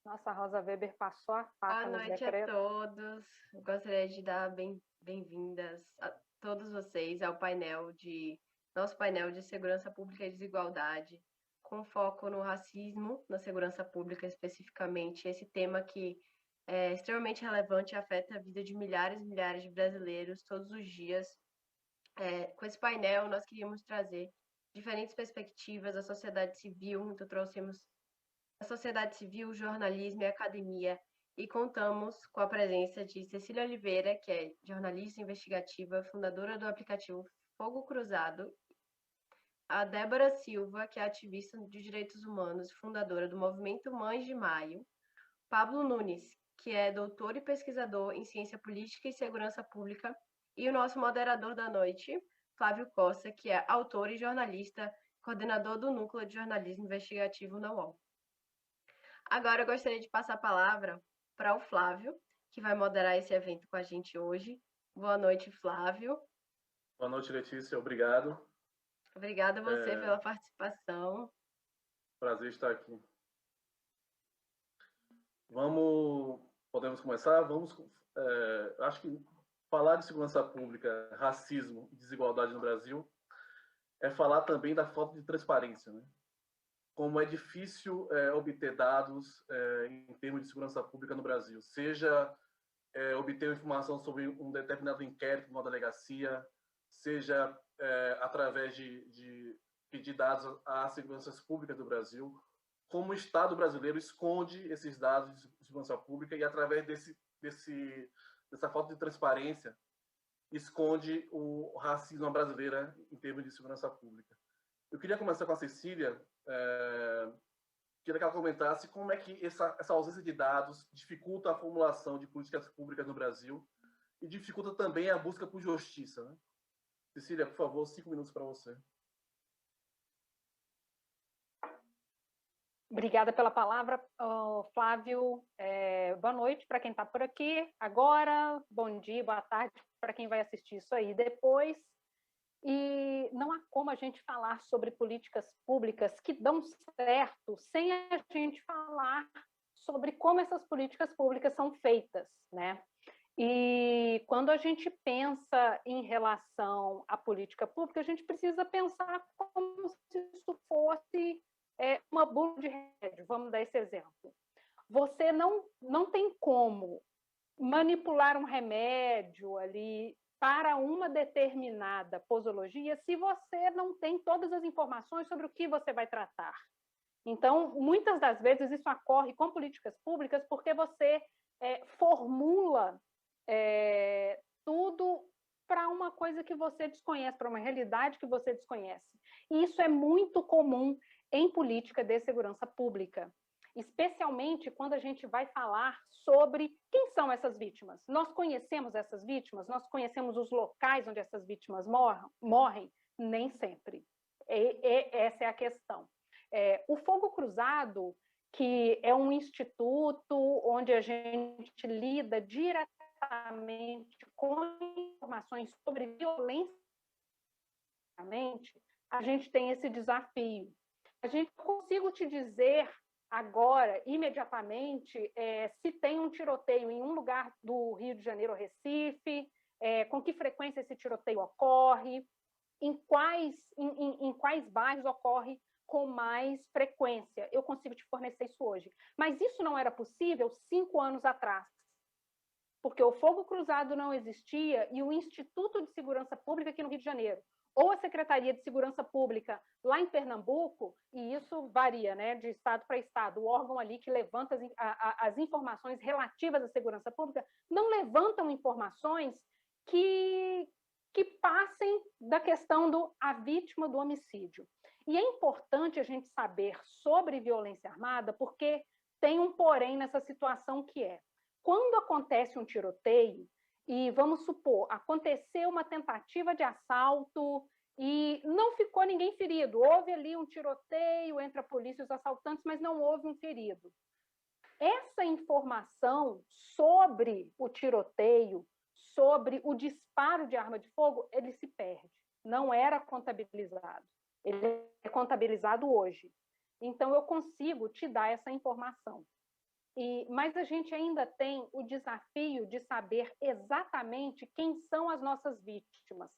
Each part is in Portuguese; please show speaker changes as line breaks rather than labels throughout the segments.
Nossa, a Rosa Weber passou a
Boa
faca nos
noite a
decretos.
todos. Eu gostaria de dar bem-vindas a todos vocês ao nosso painel de segurança pública e desigualdade, com foco no racismo na segurança pública especificamente, esse tema que é extremamente relevante e afeta a vida de milhares e milhares de brasileiros todos os dias. Com esse painel, nós queríamos trazer diferentes perspectivas da sociedade civil, então trouxemos a sociedade civil, jornalismo e academia, e contamos com a presença de Cecília Oliveira, que é jornalista investigativa, fundadora do aplicativo Fogo Cruzado, a Débora Silva, que é ativista de direitos humanos e fundadora do movimento Mães de Maio, Pablo Nunes, que é doutor e pesquisador em ciência política e segurança pública, e o nosso moderador da noite, Flávio Costa, que é autor e jornalista, coordenador do Núcleo de Jornalismo Investigativo na UOL. Agora eu gostaria de passar a palavra para o Flávio, que vai moderar esse evento com a gente hoje. Boa noite, Flávio.
Boa noite, Letícia. Obrigado.
Obrigada a você pela participação.
Prazer estar aqui. Podemos começar? Acho que falar de segurança pública, racismo e desigualdade no Brasil é falar também da falta de transparência, né? Como é difícil obter dados em termos de segurança pública no Brasil, seja obter informação sobre um determinado inquérito numa delegacia, seja através de pedir dados às seguranças públicas do Brasil, como o Estado brasileiro esconde esses dados de segurança pública e, através dessa falta de transparência, esconde o racismo brasileiro em termos de segurança pública. Eu queria começar com a Cecília, queria que ela comentasse como é que essa ausência de dados dificulta a formulação de políticas públicas no Brasil e dificulta também a busca por justiça, né? Cecília, por favor, 5 minutos para você.
Obrigada pela palavra, Flávio. Boa noite para quem está por aqui agora, bom dia, boa tarde para quem vai assistir isso aí depois. E não há como a gente falar sobre políticas públicas que dão certo sem a gente falar sobre como essas políticas públicas são feitas, né? E quando a gente pensa em relação à política pública, a gente precisa pensar como se isso fosse uma bula de remédio. Vamos dar esse exemplo. Você não tem como manipular um remédio ali para uma determinada posologia se você não tem todas as informações sobre o que você vai tratar. Então, muitas das vezes isso ocorre com políticas públicas porque você formula tudo para uma coisa que você desconhece, para uma realidade que você desconhece. E isso é muito comum em política de segurança pública, especialmente quando a gente vai falar sobre quem são essas vítimas. Nós conhecemos essas vítimas? Nós conhecemos os locais onde essas vítimas morrem? Nem sempre. Essa é a questão. O Fogo Cruzado, que é um instituto onde a gente lida diretamente com informações sobre violência, a gente tem esse desafio. A gente consigo te dizer agora, imediatamente, se tem um tiroteio em um lugar do Rio de Janeiro ou Recife, com que frequência esse tiroteio ocorre, em quais bairros ocorre com mais frequência. Eu consigo te fornecer isso hoje. Mas isso não era possível 5 anos atrás, porque o Fogo Cruzado não existia e o Instituto de Segurança Pública aqui no Rio de Janeiro, ou a Secretaria de Segurança Pública lá em Pernambuco, e isso varia, né, de estado para estado, o órgão ali que levanta as informações relativas à segurança pública, não levantam informações que passem da questão a vítima do homicídio. E é importante a gente saber sobre violência armada, porque tem um porém nessa situação que quando acontece um tiroteio, e vamos supor, aconteceu uma tentativa de assalto e não ficou ninguém ferido, houve ali um tiroteio entre a polícia e os assaltantes, mas não houve um ferido. Essa informação sobre o tiroteio, sobre o disparo de arma de fogo, ele se perde. Não era contabilizado. Ele é contabilizado hoje. Então, eu consigo te dar essa informação. Mas a gente ainda tem o desafio de saber exatamente quem são as nossas vítimas,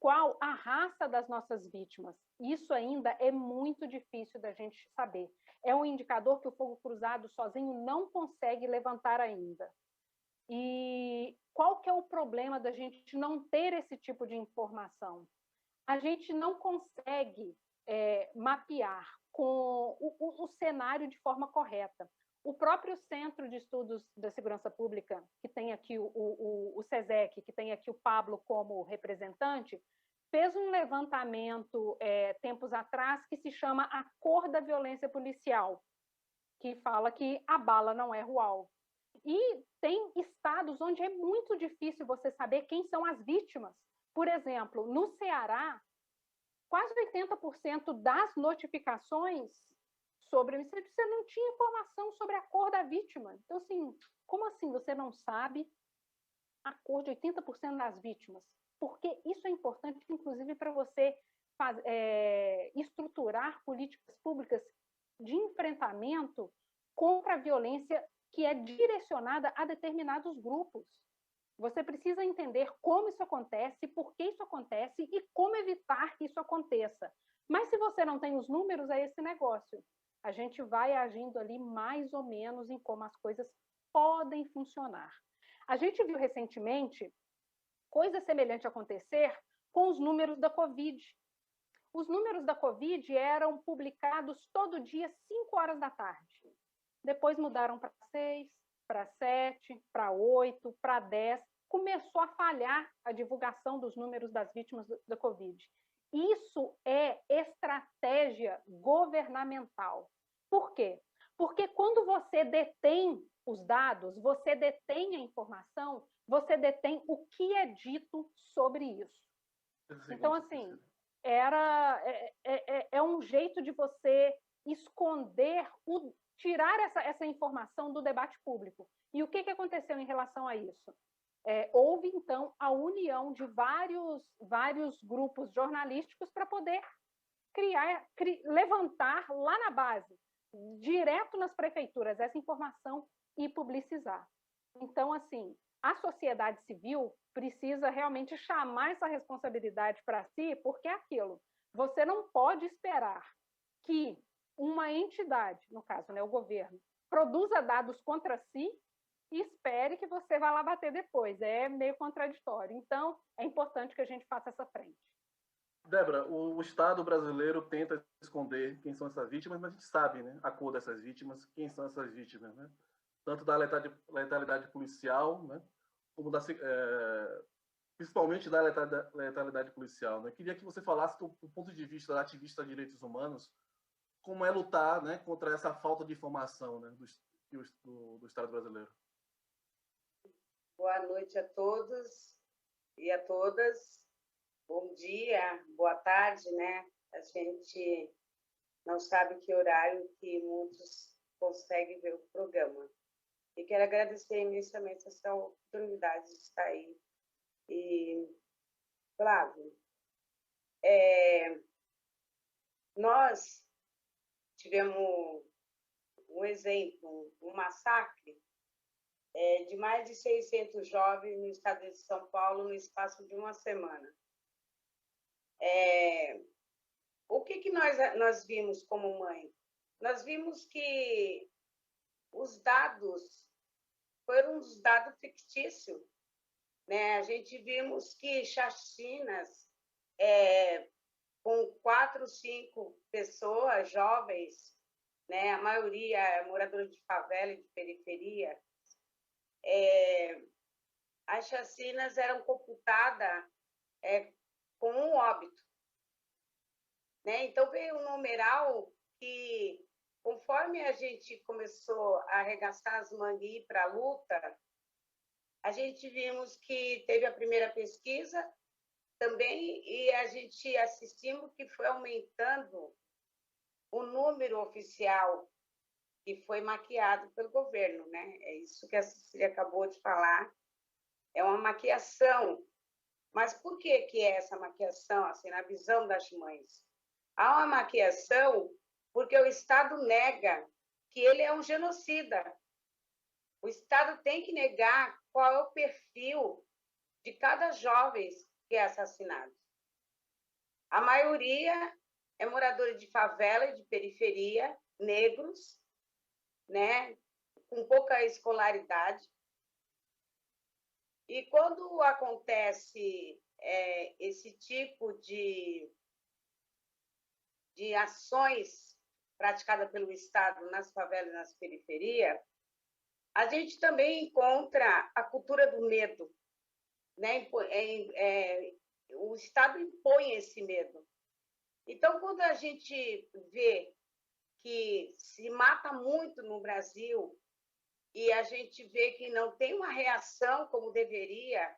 qual a raça das nossas vítimas. Isso ainda é muito difícil da gente saber. É um indicador que o fogo cruzado sozinho não consegue levantar ainda. E qual que é o problema da gente não ter esse tipo de informação? A gente não consegue mapear com o cenário de forma correta. O próprio Centro de Estudos da Segurança Pública, que tem aqui o SESEC, que tem aqui o Pablo como representante, fez um levantamento tempos atrás que se chama A Cor da Violência Policial, que fala que a bala não é o alvo. E tem estados onde é muito difícil você saber quem são as vítimas. Por exemplo, no Ceará, quase 80% das notificações sobre homicídio, você não tinha informação sobre a cor da vítima. Então, assim, como assim você não sabe a cor de 80% das vítimas? Porque isso é importante, inclusive, para você estruturar políticas públicas de enfrentamento contra a violência que é direcionada a determinados grupos. Você precisa entender como isso acontece, por que isso acontece e como evitar que isso aconteça. Mas se você não tem os números, é esse negócio. A gente vai agindo ali mais ou menos em como as coisas podem funcionar. A gente viu recentemente coisa semelhante acontecer com os números da Covid. Os números da Covid eram publicados todo dia, 5 horas da tarde. Depois mudaram para 6, para 7, para 8, para 10. Começou a falhar a divulgação dos números das vítimas da Covid. Isso é estratégia governamental. Por quê? Porque quando você detém os dados, você detém a informação, você detém o que é dito sobre isso. Então, assim, é um jeito de você esconder, tirar essa informação do debate público. E o que aconteceu em relação a isso? Houve, então, a união de vários grupos jornalísticos para poder levantar lá na base, direto nas prefeituras, essa informação e publicizar. Então, assim, a sociedade civil precisa realmente chamar essa responsabilidade para si, porque é aquilo. Você não pode esperar que uma entidade, no caso, né, o governo, produza dados contra si e espere que você vá lá bater depois. É meio contraditório. Então, é importante que a gente faça essa frente.
Débora, o Estado brasileiro tenta esconder quem são essas vítimas, mas a gente sabe, né, a cor dessas vítimas, quem são essas vítimas, né? Tanto da letalidade policial, né, como principalmente da letalidade policial. Né? Queria que você falasse do ponto de vista da ativista de direitos humanos, como é lutar, né, contra essa falta de informação, né, do Estado brasileiro.
Boa noite a todos e a todas. Bom dia, boa tarde, né? A gente não sabe que horário que muitos conseguem ver o programa. E quero agradecer imensamente essa oportunidade de estar aí. E, Flávio, nós tivemos um exemplo, um massacre de mais de 600 jovens no estado de São Paulo no espaço de uma semana. O que nós vimos como mãe? Nós vimos que os dados foram uns dados fictícios, né? A gente vimos que chacinas com 4, 5 pessoas jovens, né? A maioria é moradora de favela e de periferia. As chacinas eram computadas com um óbito, né? Então veio um numeral que, conforme a gente começou a arregaçar as manguinhas para a luta, a gente vimos que teve a primeira pesquisa também e a gente assistimos que foi aumentando o número oficial que foi maquiado pelo governo, né? É isso que a Cecília acabou de falar, é uma maquiação. Mas por que é essa maquiação, assim, na visão das mães? Há uma maquiação porque o Estado nega que ele é um genocida, O Estado tem que negar qual é o perfil de cada jovem que é assassinado. A maioria é moradora de favela e de periferia, negros, né, com pouca escolaridade. E quando acontece esse tipo de ações praticadas pelo Estado nas favelas e nas periferias, a gente também encontra a cultura do medo, né? O Estado impõe esse medo. Então, quando a gente vê que se mata muito no Brasil e a gente vê que não tem uma reação como deveria,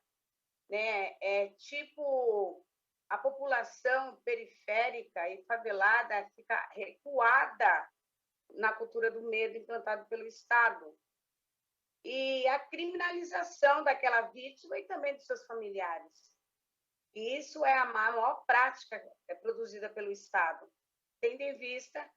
né? Tipo, a população periférica e favelada fica recuada na cultura do medo implantada pelo Estado. E a criminalização daquela vítima e também dos seus familiares. E isso é a maior prática produzida pelo Estado. Tendo em vista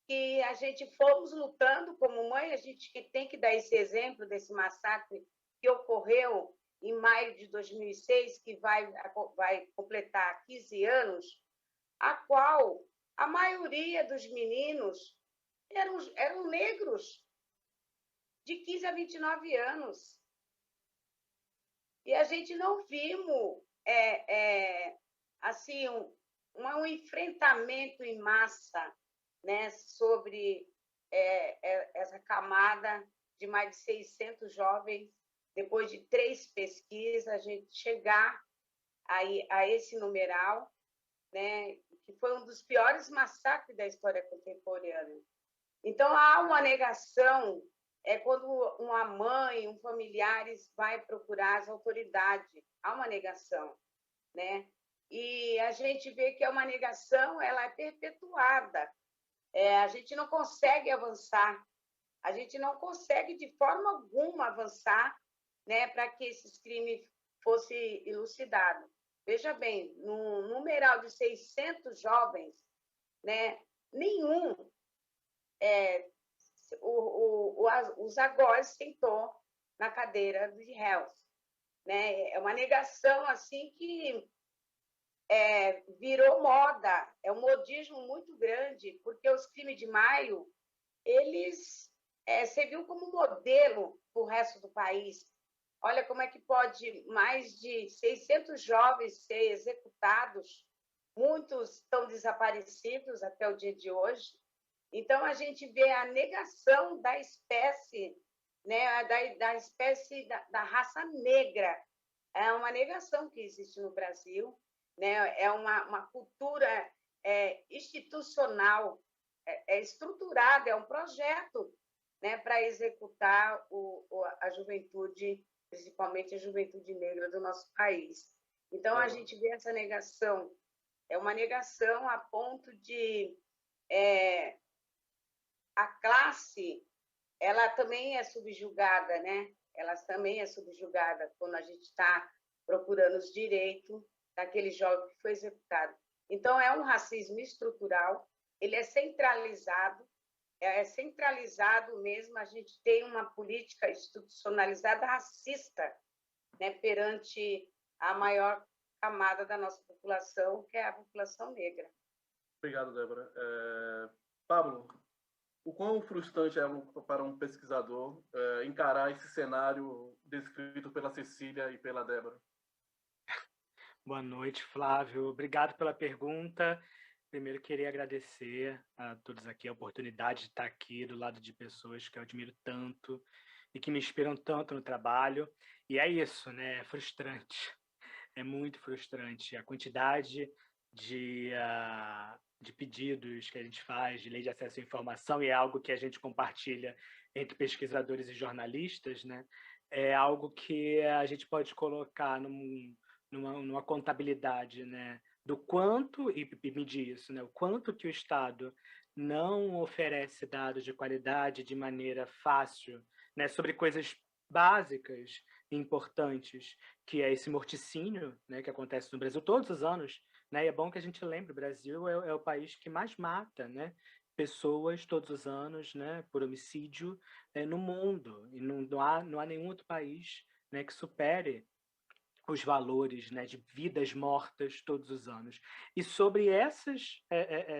que a gente fomos lutando como mãe, a gente tem que dar esse exemplo desse massacre que ocorreu em maio de 2006, que vai completar 15 anos, a qual a maioria dos meninos eram negros, de 15 a 29 anos. E a gente não vimos assim, um enfrentamento em massa, né, sobre essa camada de mais de 600 jovens. Depois de 3 pesquisas, a gente chegar a esse numeral, né, que foi um dos piores massacres da história contemporânea. Então, há uma negação, quando uma mãe, familiares vai procurar as autoridades, há uma negação, né? E a gente vê que é uma negação, ela é perpetuada. A gente não consegue avançar, a gente não consegue de forma alguma avançar, né, para que esses crimes fossem elucidados. Veja bem, no numeral de 600 jovens, né, nenhum os agores sentou na cadeira de réus, né? É uma negação assim que virou moda, é um modismo muito grande, porque os crimes de maio, eles serviu como modelo para o resto do país. Olha como é que pode mais de 600 jovens ser executados, muitos estão desaparecidos até o dia de hoje. Então, a gente vê a negação da espécie, né, da espécie da raça negra. É uma negação que existe no Brasil, né? É uma cultura institucional, estruturada, é um projeto, né, para executar a juventude, principalmente a juventude negra do nosso país. Então, a gente vê essa negação, é uma negação a ponto de a classe, ela também é subjugada, né? Ela também é subjugada quando a gente está procurando os direitos daquele jovem que foi executado. Então, é um racismo estrutural, ele é centralizado mesmo, a gente tem uma política institucionalizada racista, né, perante a maior camada da nossa população, que é a população negra.
Obrigado, Débora. Pablo, o quão frustrante é para um pesquisador encarar esse cenário descrito pela Cecília e pela Débora?
Boa noite, Flávio. Obrigado pela pergunta. Primeiro, queria agradecer a todos aqui a oportunidade de estar aqui do lado de pessoas que eu admiro tanto e que me inspiram tanto no trabalho. E é isso, né? É frustrante. É muito frustrante. A quantidade de pedidos que a gente faz de lei de acesso à informação, e é algo que a gente compartilha entre pesquisadores e jornalistas, né? É algo que a gente pode colocar numa contabilidade, né? Do quanto, e medir isso, né? O quanto que o Estado não oferece dados de qualidade de maneira fácil, né? Sobre coisas básicas e importantes, que é esse morticínio, né? Que acontece no Brasil todos os anos, né? E é bom que a gente lembre, o Brasil é o país que mais mata, né? pessoas todos os anos, né, por homicídio no mundo. E não há nenhum outro país, né, que supere os valores, né, de vidas mortas todos os anos. E sobre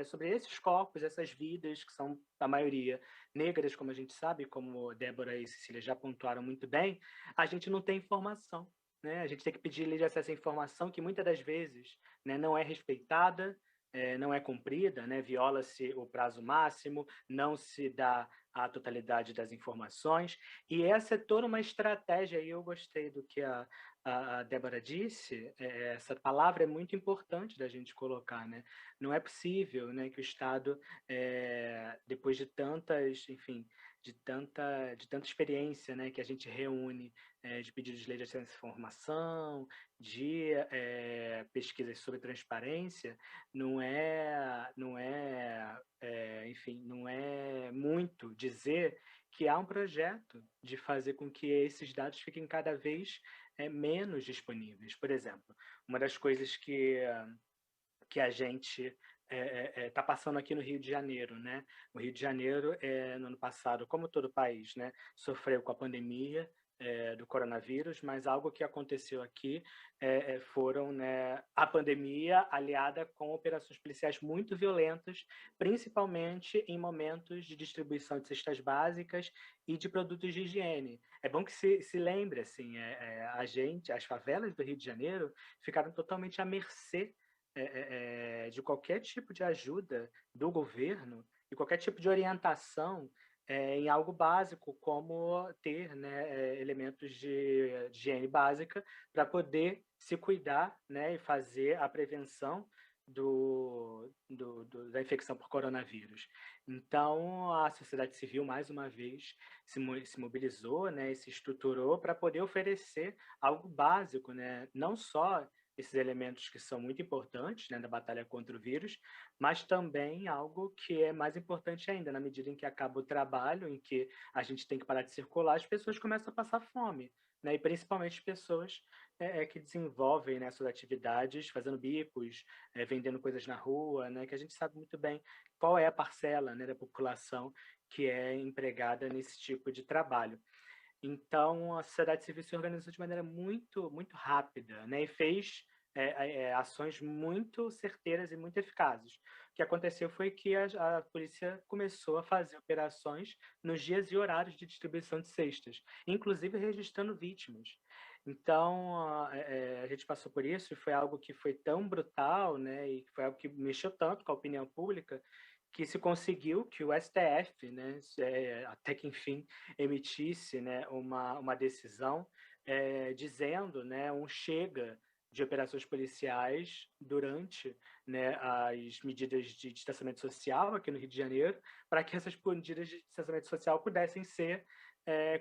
sobre esses corpos, essas vidas, que são, a maioria, negras, como a gente sabe, como Débora e Cecília já pontuaram muito bem, a gente não tem informação. Né? A gente tem que pedir lei de acesso à informação, que muitas das vezes, né, não é respeitada, não é cumprida, né? Viola-se o prazo máximo, não se dá a totalidade das informações, e essa é toda uma estratégia, e eu gostei do que a Débora disse, essa palavra é muito importante da gente colocar, né? Não é possível, né, que o Estado, depois de tantas, enfim, de tanta experiência, né, que a gente reúne, de pedidos de lei de acesso à informação, de pesquisas sobre transparência, enfim, não é muito dizer que há um projeto de fazer com que esses dados fiquem cada vez menos disponíveis. Por exemplo, uma das coisas que a gente está passando aqui no Rio de Janeiro, né? O Rio de Janeiro, no ano passado, como todo o país, né, sofreu com a pandemia do coronavírus, mas algo que aconteceu aqui foram, né, a pandemia aliada com operações policiais muito violentas, principalmente em momentos de distribuição de cestas básicas e de produtos de higiene. É bom que se lembre, assim, as favelas do Rio de Janeiro ficaram totalmente à mercê de qualquer tipo de ajuda do governo e qualquer tipo de orientação em algo básico, como ter, né, elementos de higiene básica para poder se cuidar, né, e fazer a prevenção da infecção por coronavírus. Então, a sociedade civil, mais uma vez, se mobilizou, né, e se estruturou para poder oferecer algo básico, né, não só esses elementos que são muito importantes, né, da batalha contra o vírus, mas também algo que é mais importante ainda, na medida em que acaba o trabalho, em que a gente tem que parar de circular, as pessoas começam a passar fome, né, e principalmente pessoas que desenvolvem, né, suas atividades, fazendo bicos, vendendo coisas na rua, né, que a gente sabe muito bem qual é a parcela, né, da população que é empregada nesse tipo de trabalho. Então, a sociedade civil se organizou de maneira muito, muito rápida, né? E fez ações muito certeiras e muito eficazes. O que aconteceu foi que a polícia começou a fazer operações nos dias e horários de distribuição de cestas, inclusive registrando vítimas. Então, a gente passou por isso e foi algo que foi tão brutal, né? E foi algo que mexeu tanto com a opinião pública, que se conseguiu que o STF, né, até que enfim emitisse, né, uma decisão dizendo, né, um chega de operações policiais durante, né, as medidas de distanciamento social aqui no Rio de Janeiro, para que essas medidas de distanciamento social pudessem ser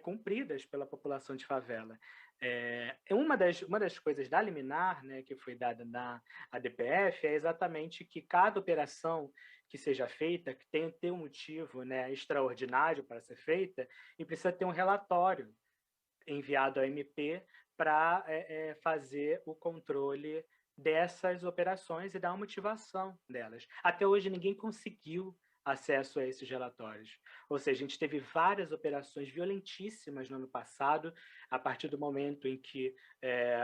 cumpridas pela população de favela. Uma das coisas da liminar, né, que foi dada na ADPF é exatamente que cada operação que seja feita, que tenha ter um motivo, né, extraordinário para ser feita, e precisa ter um relatório enviado ao MP para fazer o controle dessas operações e dar uma motivação delas. Até hoje ninguém conseguiu acesso a esses relatórios. Ou seja, a gente teve várias operações violentíssimas no ano passado, a partir do momento em que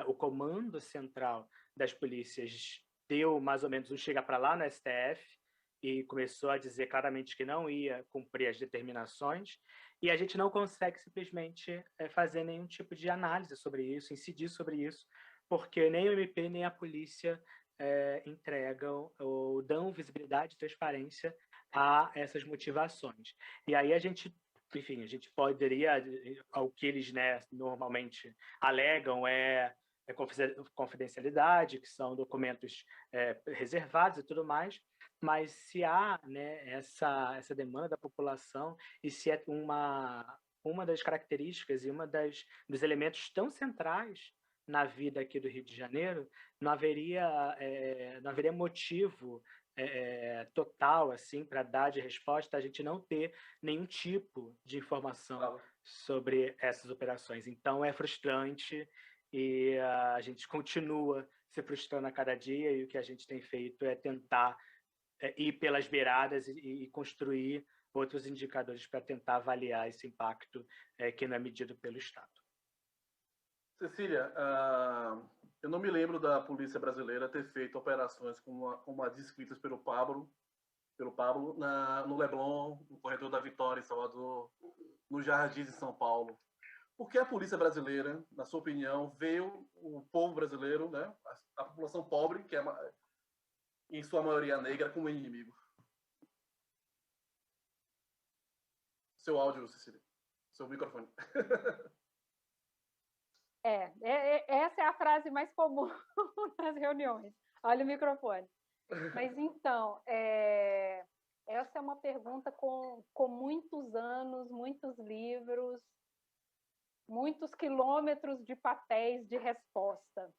o comando central das polícias deu mais ou menos um chega para lá no STF, e começou a dizer claramente que não ia cumprir as determinações, e a gente não consegue simplesmente fazer nenhum tipo de análise sobre isso, incidir sobre isso, porque nem o MP nem a polícia entregam ou dão visibilidade e transparência a essas motivações. E aí a gente poderia, ao que eles, né, normalmente alegam confidencialidade, que são documentos reservados e tudo mais, mas se há, né, essa demanda da população e se é uma das características e dos elementos tão centrais na vida aqui do Rio de Janeiro, não haveria motivo total assim para dar de resposta a gente não ter nenhum tipo de informação sobre essas operações. Então é frustrante e a gente continua se frustrando a cada dia, e o que a gente tem feito é tentar ir pelas beiradas e construir outros indicadores para tentar avaliar esse impacto que não é medido pelo Estado.
Cecília, eu não me lembro da polícia brasileira ter feito operações como as descritas pelo Pablo no Leblon, no Corredor da Vitória, em Salvador, no Jardins, em São Paulo. Por que a polícia brasileira, na sua opinião, veio o povo brasileiro, né, a população pobre, que é em sua maioria negra, como inimigo? Seu áudio, Cecília. Seu microfone.
Essa é a frase mais comum nas reuniões. Olha o microfone. Mas, então, essa é uma pergunta com muitos anos, muitos livros, muitos quilômetros de papéis de resposta.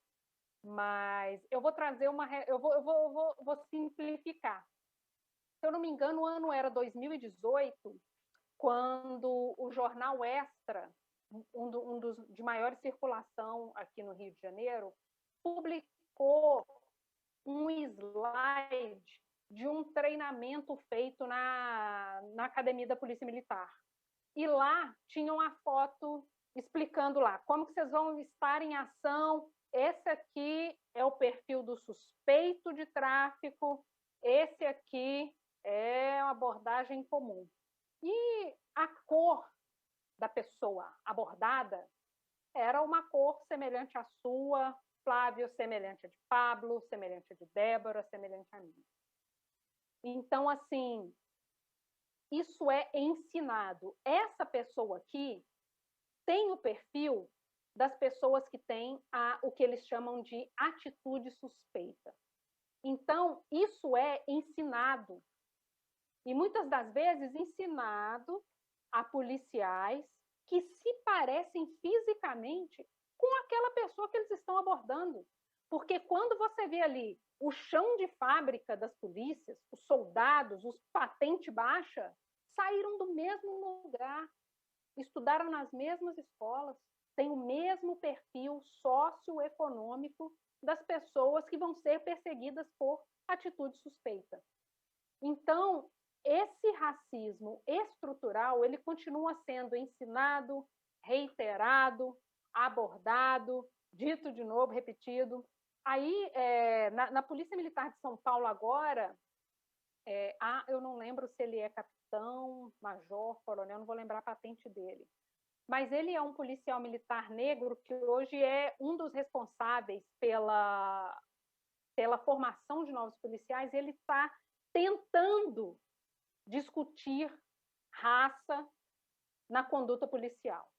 Mas eu vou trazer eu vou simplificar. Se eu não me engano, o ano era 2018, quando o jornal Extra, um dos de maior circulação aqui no Rio de Janeiro, publicou um slide de um treinamento feito na Academia da Polícia Militar. E lá tinha uma foto explicando lá como que vocês vão estar em ação. Esse aqui é o perfil do suspeito de tráfico, esse aqui é uma abordagem comum. E a cor da pessoa abordada era uma cor semelhante à sua, Flávio, semelhante a de Pablo, semelhante a de Débora, semelhante a mim. Então, assim, isso é ensinado. Essa pessoa aqui tem o perfil das pessoas que têm o que eles chamam de atitude suspeita. Então, isso é ensinado. E muitas das vezes ensinado a policiais que se parecem fisicamente com aquela pessoa que eles estão abordando. Porque quando você vê ali o chão de fábrica das polícias, os soldados, os patente baixa, saíram do mesmo lugar, estudaram nas mesmas escolas, têm o mesmo perfil socioeconômico das pessoas que vão ser perseguidas por atitude suspeita. Então, esse racismo estrutural, ele continua sendo ensinado, reiterado, abordado, dito de novo, repetido. Aí, na Polícia Militar de São Paulo agora, eu não lembro se ele é capitão, major, coronel, não vou lembrar a patente dele. Mas ele é um policial militar negro que hoje é um dos responsáveis pela formação de novos policiais, e ele está tentando discutir raça na conduta policial.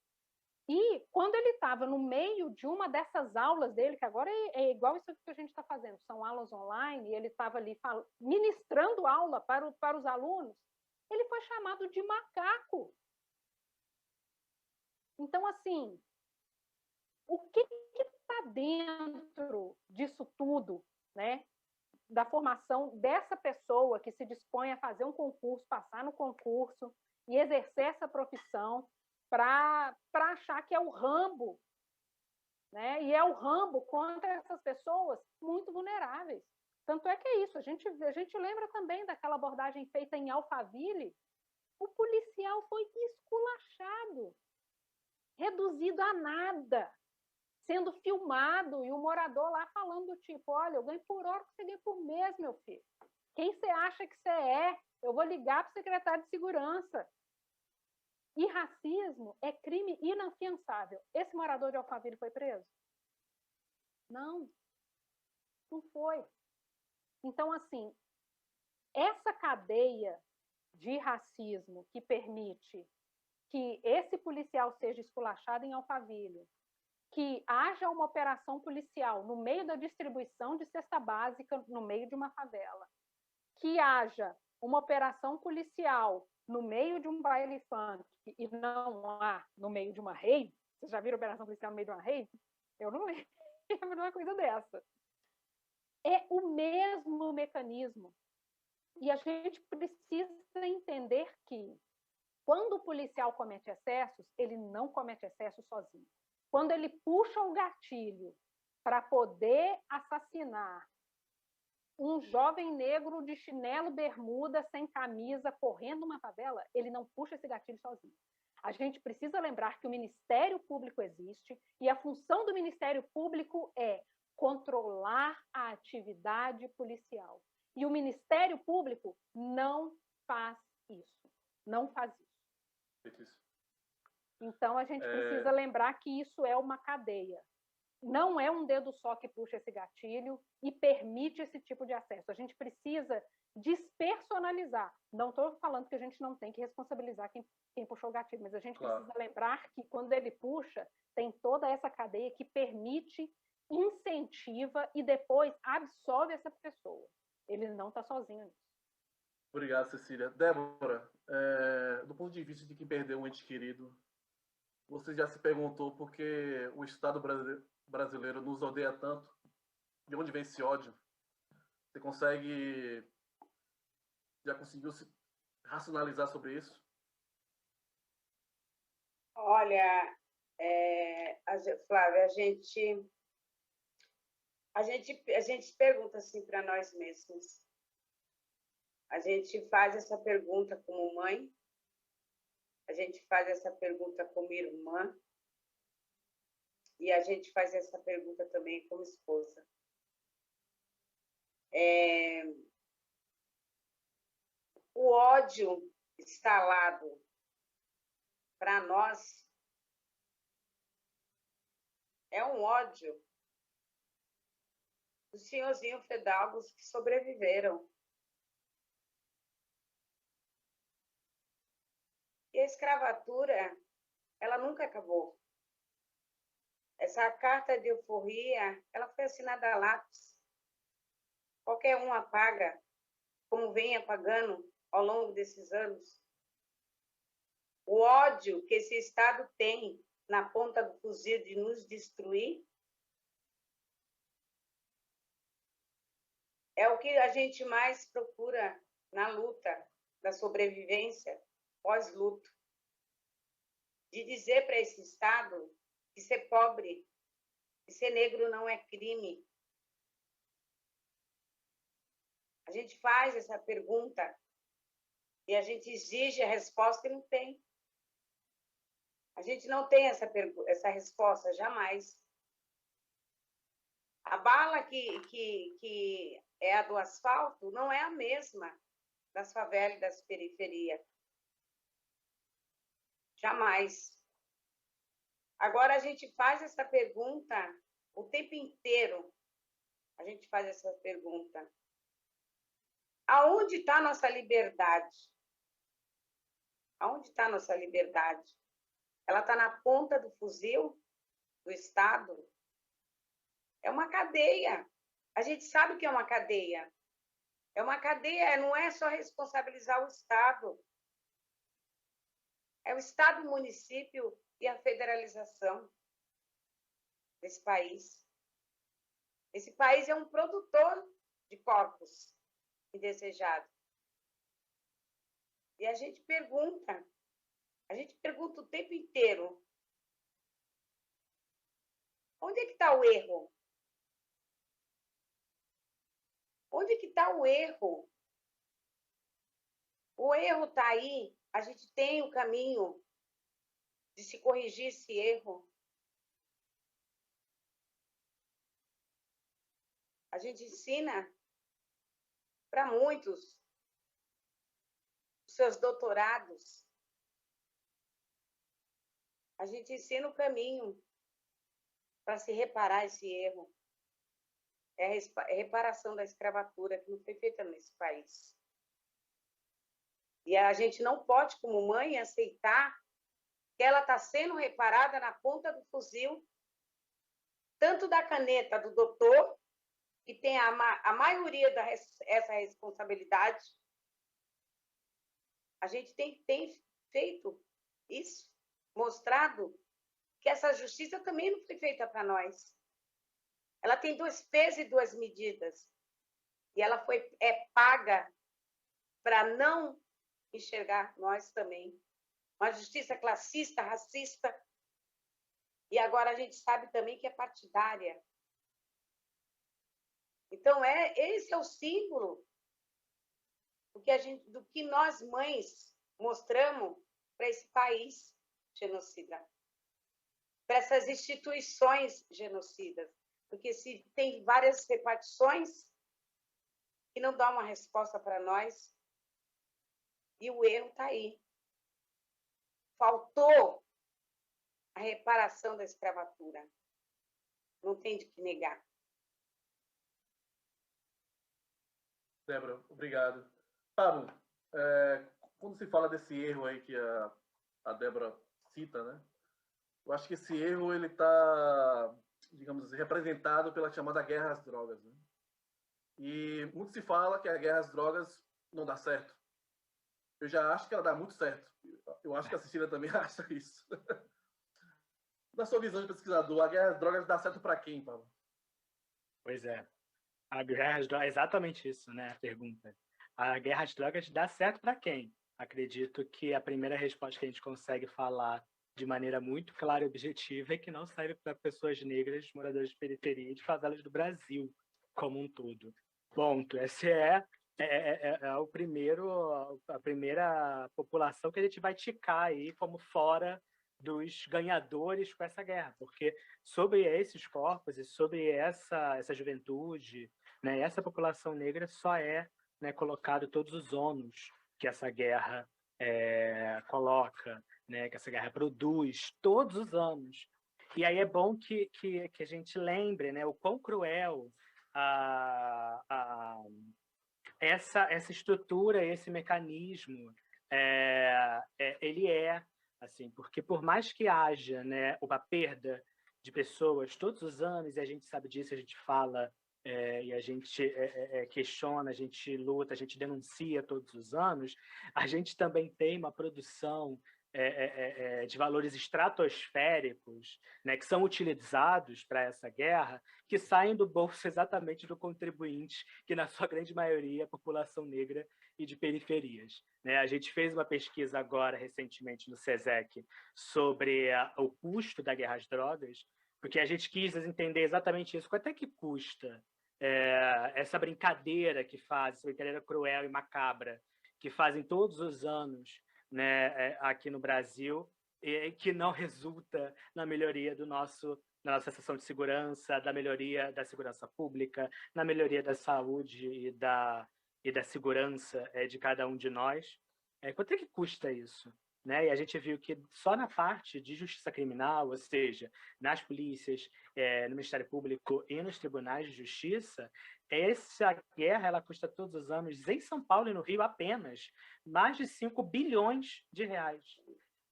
E quando ele estava no meio de uma dessas aulas dele, que agora é igual isso que a gente está fazendo, são aulas online, e ele estava ali ministrando aula para os alunos, ele foi chamado de macaco. Então, assim, o que está dentro disso tudo, né? Da formação dessa pessoa que se dispõe a fazer um concurso, passar no concurso e exercer essa profissão para achar que é o Rambo, né? E é o Rambo contra essas pessoas muito vulneráveis. Tanto é que é isso, a gente lembra também daquela abordagem feita em Alphaville, o policial foi esculachado, reduzido a nada, sendo filmado, e o morador lá falando do tipo, olha, eu ganho por hora que você ganha por mês, meu filho. Quem você acha que você é? Eu vou ligar para o secretário de segurança. E racismo é crime inafiançável. Esse morador de Alphaville foi preso? Não foi. Então, assim, essa cadeia de racismo que permite que esse policial seja esculachado em Alphaville, que haja uma operação policial no meio da distribuição de cesta básica no meio de uma favela, que haja uma operação policial no meio de um baile funk e não há no meio de uma rave. Vocês já viram operação policial no meio de uma rave? Eu não lembro de uma coisa dessa. É o mesmo mecanismo. E a gente precisa entender que quando o policial comete excessos, ele não comete excessos sozinho. Quando ele puxa o gatilho para poder assassinar um jovem negro de chinelo, bermuda, sem camisa, correndo numa favela, ele não puxa esse gatilho sozinho. A gente precisa lembrar que o Ministério Público existe e a função do Ministério Público é controlar a atividade policial. E o Ministério Público não faz isso. Não faz isso. Então, a gente precisa lembrar que isso é uma cadeia. Não é um dedo só que puxa esse gatilho e permite esse tipo de acesso. A gente precisa despersonalizar. Não estou falando que a gente não tem que responsabilizar quem puxou o gatilho, mas a gente precisa lembrar que quando ele puxa, tem toda essa cadeia que permite, incentiva e depois absolve essa pessoa. Ele não está sozinho nisso.
Obrigado, Cecília. Débora, do ponto de vista de quem perdeu um ente querido, você já se perguntou por que o Estado brasileiro nos odeia tanto? De onde vem esse ódio? Você já conseguiu se racionalizar sobre isso?
Olha, Flávia, a gente pergunta assim para nós mesmos. A gente faz essa pergunta como mãe, a gente faz essa pergunta como irmã, e a gente faz essa pergunta também como esposa. O ódio instalado para nós é um ódio dos senhorzinhos fidalgos que sobreviveram. E a escravatura, ela nunca acabou. Essa carta de euforia, ela foi assinada a lápis. Qualquer um apaga, como vem apagando ao longo desses anos. O ódio que esse Estado tem na ponta do fuzil de nos destruir é o que a gente mais procura na luta da sobrevivência pós-luto. De dizer para esse Estado que ser pobre, que ser negro não é crime. A gente faz essa pergunta e a gente exige a resposta e não tem. A gente não tem essa resposta, jamais. A bala que é a do asfalto não é a mesma das favelas e das periferias. Jamais. Agora, a gente faz essa pergunta o tempo inteiro. A gente faz essa pergunta. Aonde está a nossa liberdade? Aonde está a nossa liberdade? Ela está na ponta do fuzil do Estado? É uma cadeia. A gente sabe o que é uma cadeia. É uma cadeia, não é só responsabilizar o Estado. É o Estado, o município e a federalização desse país. Esse país é um produtor de corpos indesejados. E a gente pergunta o tempo inteiro, onde é que está o erro? Onde que está o erro? O erro está aí, a gente tem o caminho de se corrigir esse erro. A gente ensina para muitos os seus doutorados. A gente ensina o caminho para se reparar esse erro. É a reparação da escravatura que não foi feita nesse país. E a gente não pode, como mãe, aceitar que ela está sendo reparada na ponta do fuzil, tanto da caneta do doutor, que tem a maioria dessa responsabilidade. A gente tem feito isso, mostrado que essa justiça também não foi feita para nós. Ela tem 2 pesos e 2 medidas. E ela é paga para não enxergar nós também. Uma justiça classista, racista. E agora a gente sabe também que é partidária. Então, esse é o símbolo do que nós, mães, mostramos para esse país genocida, para essas instituições genocidas. Porque se tem várias repartições que não dão uma resposta para nós, e o erro está aí. Faltou a reparação da escravatura. Não tem de que negar.
Débora, obrigado. Pablo, quando se fala desse erro aí que a Débora cita, né? Eu acho que esse erro ele está, digamos assim, representado pela chamada guerra às drogas, né? E muito se fala que a guerra às drogas não dá certo. Eu já acho que ela dá muito certo. Eu acho que a Cecília também acha isso. Na sua visão de pesquisador, a guerra às drogas dá certo para quem, Pablo?
Pois é. A guerra às drogas, exatamente isso, né? A pergunta. A guerra às drogas dá certo para quem? Acredito que a primeira resposta que a gente consegue falar de maneira muito clara e objetiva é que não serve para pessoas negras, moradoras de periferia e de favelas do Brasil como um todo. Ponto. Essa a primeira população que a gente vai ticar aí como fora dos ganhadores com essa guerra, porque sobre esses corpos e sobre essa juventude, né, essa população negra só né, colocado todos os ônus que essa guerra coloca, né, que essa guerra produz todos os anos. E aí é bom que a gente lembre, né, o quão cruel essa estrutura, esse mecanismo, ele assim, porque por mais que haja, né, uma perda de pessoas todos os anos, e a gente sabe disso, a gente fala, e a gente questiona, a gente luta, a gente denuncia todos os anos, a gente também tem uma produção de valores estratosféricos, né, que são utilizados para essa guerra, que saem do bolso exatamente do contribuinte, que na sua grande maioria é a população negra e de periferias. Né? A gente fez uma pesquisa agora, recentemente, no SESEC, sobre o custo da guerra às drogas, porque a gente quis entender exatamente isso. Quanto é que custa essa brincadeira que faz, essa brincadeira cruel e macabra, que fazem todos os anos, né, aqui no Brasil, e que não resulta na melhoria da nossa sensação de segurança, da melhoria da segurança pública, na melhoria da saúde e da segurança de cada um de nós. Quanto é que custa isso? Né? E a gente viu que só na parte de justiça criminal, ou seja, nas polícias, no Ministério Público e nos tribunais de justiça, essa guerra ela custa todos os anos, em São Paulo e no Rio apenas, mais de 5 bilhões de reais.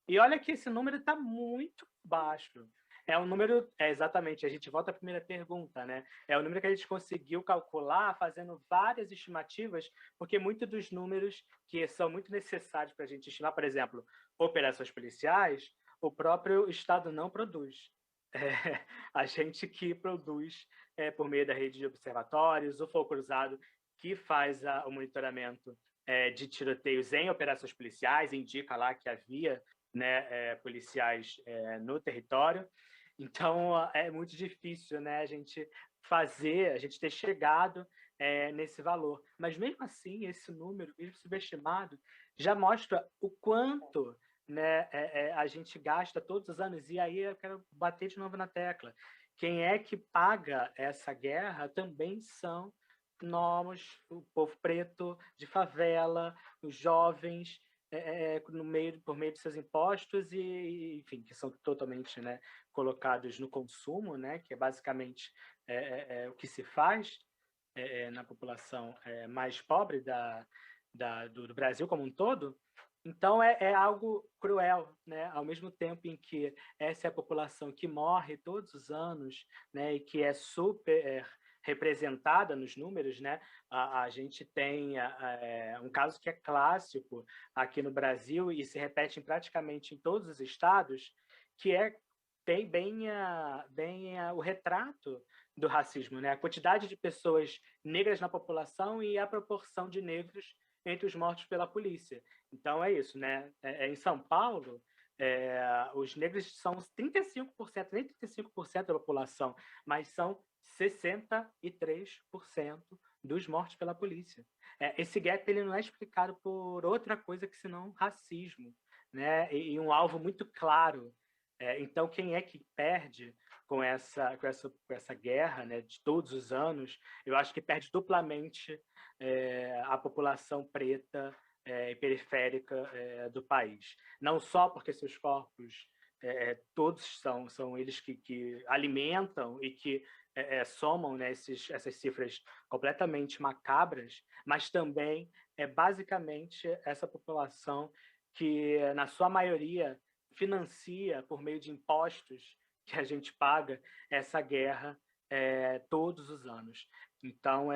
E olha que esse número está muito baixo. É um número, exatamente, a gente volta à primeira pergunta, né? É o número que a gente conseguiu calcular fazendo várias estimativas, porque muitos dos números que são muito necessários para a gente estimar, por exemplo, operações policiais, o próprio Estado não produz. A gente que produz por meio da rede de observatórios, o Fogo Cruzado, que faz o monitoramento de tiroteios em operações policiais, indica lá que havia, né, policiais no território. Então, é muito difícil, né, a gente ter chegado nesse valor. Mas, mesmo assim, esse número, mesmo subestimado, já mostra o quanto, né, a gente gasta todos os anos. E aí eu quero bater de novo na tecla. Quem é que paga essa guerra também são nós, o povo preto de favela, os jovens, por meio de seus impostos e, enfim, que são totalmente, né, colocados no consumo, né, que é basicamente o que se faz na população mais pobre do Brasil como um todo. Então, é algo cruel, né? Ao mesmo tempo em que essa é a população que morre todos os anos, né, e que é super representada nos números, né? A gente tem um caso que é clássico aqui no Brasil e se repete praticamente em todos os estados, que tem bem o retrato do racismo, né? A quantidade de pessoas negras na população e a proporção de negros entre os mortos pela polícia. Então é isso, né? Em São Paulo, Os negros são 35%, nem 35% da população, mas são 63% dos mortos pela polícia. Esse gap ele não é explicado por outra coisa que senão racismo, né? E um alvo muito claro. Então, quem é que perde com essa guerra, né, de todos os anos? Eu acho que perde duplamente a população preta e periférica do país. Não só porque seus corpos, todos são eles que alimentam e que somam, né, essas cifras completamente macabras, mas também é basicamente essa população que, na sua maioria, financia, por meio de impostos que a gente paga, essa guerra todos os anos. Então,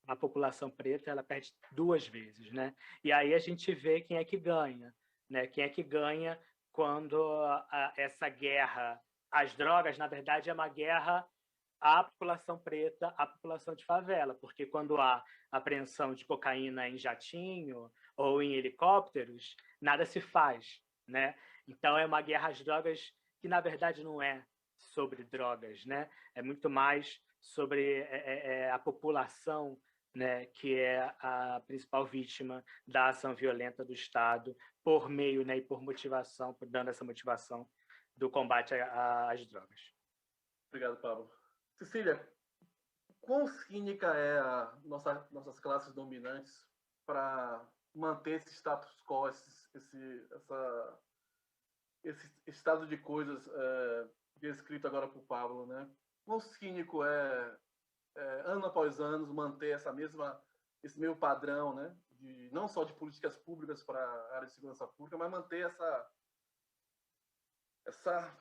a população preta ela perde 2 vezes, né? E aí a gente vê quem é que ganha, né? Quem é que ganha quando essa guerra às drogas, na verdade, é uma guerra à população preta, à população de favela, porque quando há apreensão de cocaína em jatinho ou em helicópteros, nada se faz, né? Então é uma guerra às drogas que, na verdade, não é sobre drogas, né? É muito mais sobre a população, né, que é a principal vítima da ação violenta do Estado por meio, né, e por motivação, dando essa motivação do combate às drogas.
Obrigado, Pablo. Cecília, quão cínica é nossas classes dominantes para manter esse status quo, esse estado de coisas descrito agora por Pablo, né? Quão cínico ano após ano, manter esse mesmo padrão, né? Não só de políticas públicas para a área de segurança pública, mas manter essa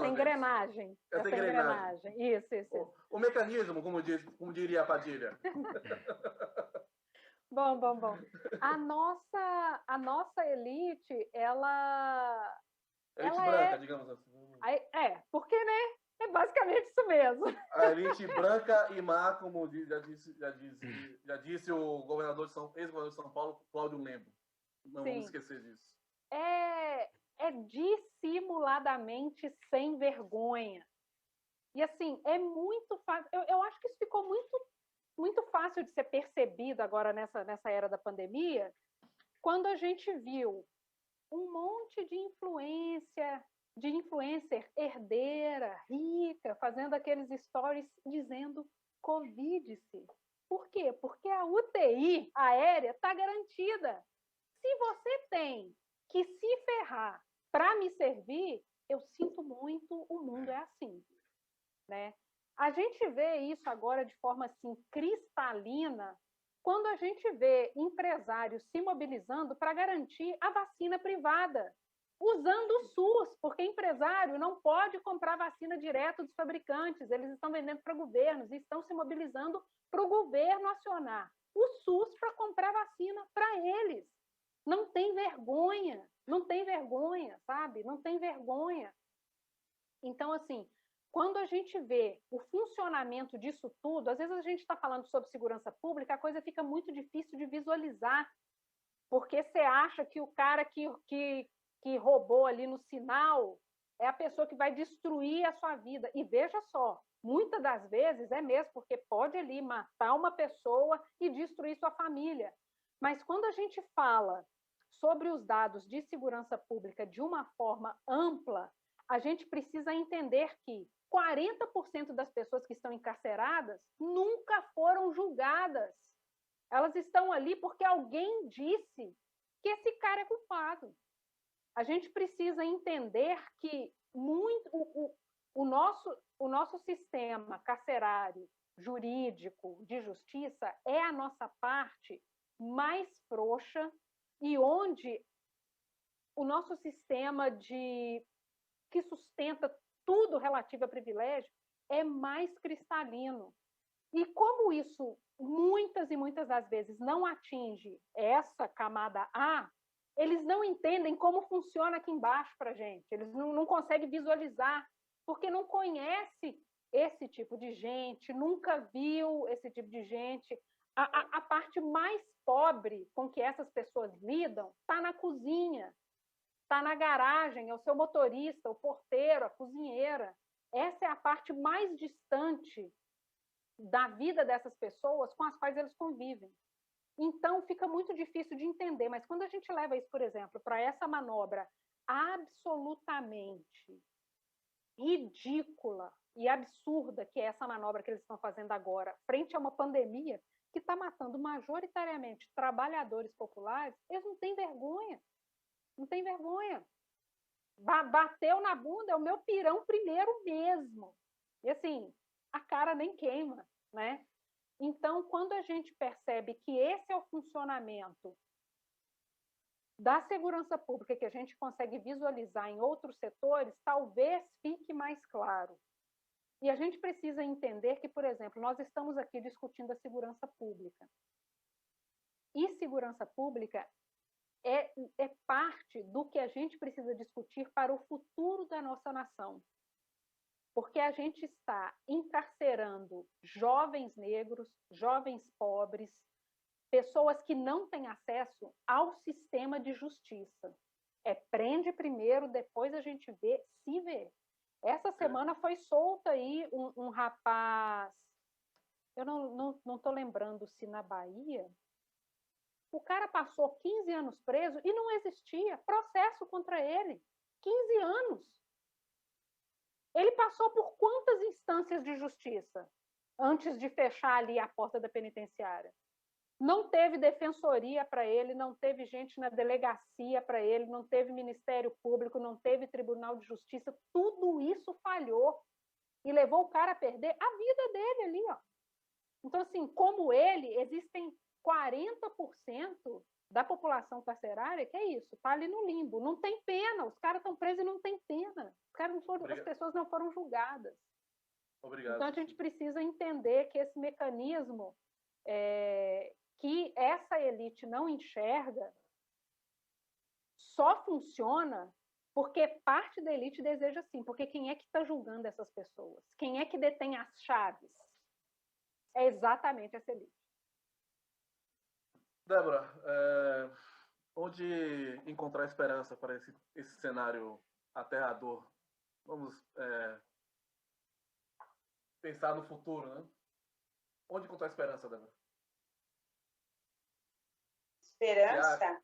engrenagem. Essa engrenagem. Isso.
O mecanismo, como diria a Padilha.
Bom. A nossa elite, ela...
Elite branca, digamos assim.
Porque, né? É basicamente isso mesmo.
A elite branca e má, como já disse o ex-governador de São Paulo, Cláudio Lembo. Não Sim. Vamos esquecer disso.
É dissimuladamente sem vergonha. E, assim, é muito fácil. Eu acho que isso ficou muito fácil de ser percebido agora nessa era da pandemia, quando a gente viu um monte de influencer herdeira, rica, fazendo aqueles stories dizendo Covid-se. Por quê? Porque a UTI aérea está garantida. Se você tem que se ferrar para me servir, eu sinto muito, o mundo é assim, né? A gente vê isso agora de forma assim cristalina quando a gente vê empresários se mobilizando para garantir a vacina privada, usando o SUS, porque empresário não pode comprar vacina direto dos fabricantes, eles estão vendendo para governos e estão se mobilizando para o governo acionar o SUS para comprar vacina para eles. Não tem vergonha, sabe? Não tem vergonha. Então, assim, quando a gente vê o funcionamento disso tudo, às vezes a gente está falando sobre segurança pública, a coisa fica muito difícil de visualizar, porque você acha que o cara que roubou ali no sinal é a pessoa que vai destruir a sua vida. E veja só, muitas das vezes é mesmo, porque pode ali matar uma pessoa e destruir sua família. Mas quando a gente fala sobre os dados de segurança pública de uma forma ampla, a gente precisa entender que 40% das pessoas que estão encarceradas nunca foram julgadas. Elas estão ali porque alguém disse que esse cara é culpado. A gente precisa entender que o nosso sistema carcerário, jurídico, de justiça, é a nossa parte mais frouxa e onde o nosso sistema que sustenta tudo relativo a privilégio é mais cristalino. E como isso muitas e muitas das vezes não atinge essa camada A, eles não entendem como funciona aqui embaixo para a gente, eles não conseguem visualizar, porque não conhece esse tipo de gente, nunca viu esse tipo de gente. A parte mais pobre com que essas pessoas lidam está na cozinha, está na garagem, é o seu motorista, o porteiro, a cozinheira. Essa é a parte mais distante da vida dessas pessoas com as quais eles convivem. Então, fica muito difícil de entender, mas quando a gente leva isso, por exemplo, para essa manobra absolutamente ridícula e absurda que é essa manobra que eles estão fazendo agora, frente a uma pandemia que está matando majoritariamente trabalhadores populares, eles não têm vergonha. Não tem vergonha. Bateu na bunda, é o meu pirão primeiro mesmo. E assim, a cara nem queima, né? Então, quando a gente percebe que esse é o funcionamento da segurança pública que a gente consegue visualizar em outros setores, talvez fique mais claro. E a gente precisa entender que, por exemplo, nós estamos aqui discutindo a segurança pública. E segurança pública é parte do que a gente precisa discutir para o futuro da nossa nação. Porque a gente está encarcerando jovens negros, jovens pobres, pessoas que não têm acesso ao sistema de justiça. Prende primeiro, depois a gente vê, se vê. Essa semana foi solto aí um rapaz, eu não estou lembrando se na Bahia, o cara passou 15 anos preso e não existia processo contra ele. 15 anos. Ele passou por quantas instâncias de justiça antes de fechar ali a porta da penitenciária? Não teve defensoria para ele, não teve gente na delegacia para ele, não teve Ministério Público, não teve Tribunal de Justiça. Tudo isso falhou e levou o cara a perder a vida dele ali, ó. Então, assim, como ele, existem 40% da população carcerária que é isso, está ali no limbo, não tem pena, os caras estão presos e não tem pena, as pessoas não foram julgadas.
Obrigado.
Então a gente precisa entender que esse mecanismo que essa elite não enxerga só funciona porque parte da elite deseja assim, porque quem é que está julgando essas pessoas? Quem é que detém as chaves? É exatamente essa elite.
Débora, onde encontrar esperança para esse cenário aterrador? Vamos pensar no futuro, né? Onde encontrar esperança, Débora?
Esperança?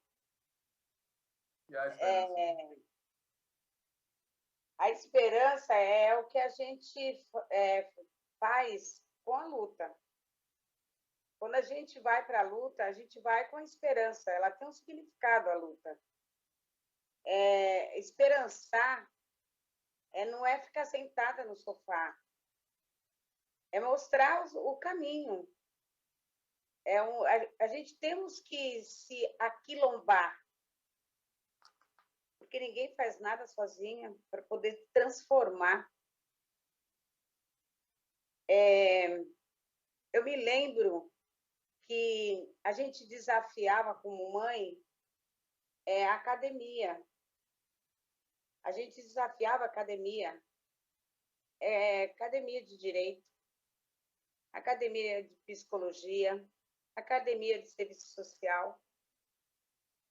E a esperança?
A esperança é o que a gente faz com a luta. Quando a gente vai para a luta, a gente vai com a esperança. Ela tem um significado, a luta. Esperançar não é ficar sentada no sofá. É mostrar o caminho. A gente temos que se aquilombar. Porque ninguém faz nada sozinha para poder transformar. Eu me lembro que a gente desafiava como mãe a academia. A gente desafiava a academia. Academia de Direito, academia de Psicologia, academia de Serviço Social,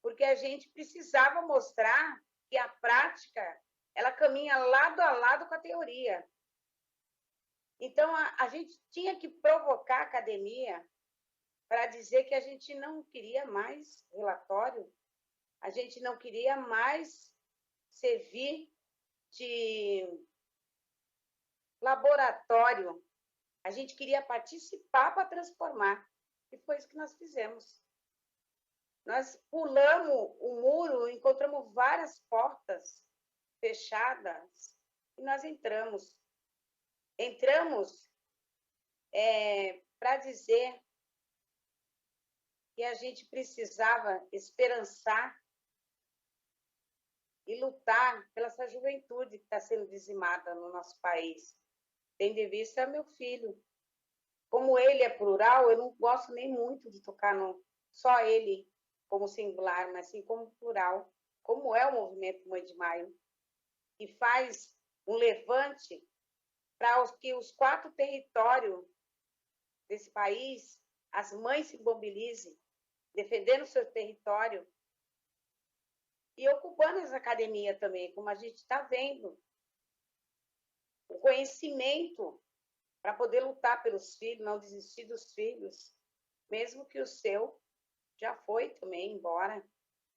porque a gente precisava mostrar que a prática ela caminha lado a lado com a teoria. Então, a gente tinha que provocar a academia para dizer que a gente não queria mais relatório, a gente não queria mais servir de laboratório, a gente queria participar para transformar, e foi isso que nós fizemos. Nós pulamos o muro, encontramos várias portas fechadas, e nós entramos. Entramos para dizer que a gente precisava esperançar e lutar pela essa juventude que está sendo dizimada no nosso país. Tendo em vista meu filho. Como ele é plural, eu não gosto nem muito de tocar só ele como singular, mas sim como plural, como é o movimento Mãe de Maio, que faz um levante para que os 4 territórios desse país, as mães se mobilizem, defendendo o seu território, e ocupando as academias também, como a gente está vendo. O conhecimento para poder lutar pelos filhos, não desistir dos filhos, mesmo que o seu já foi também embora,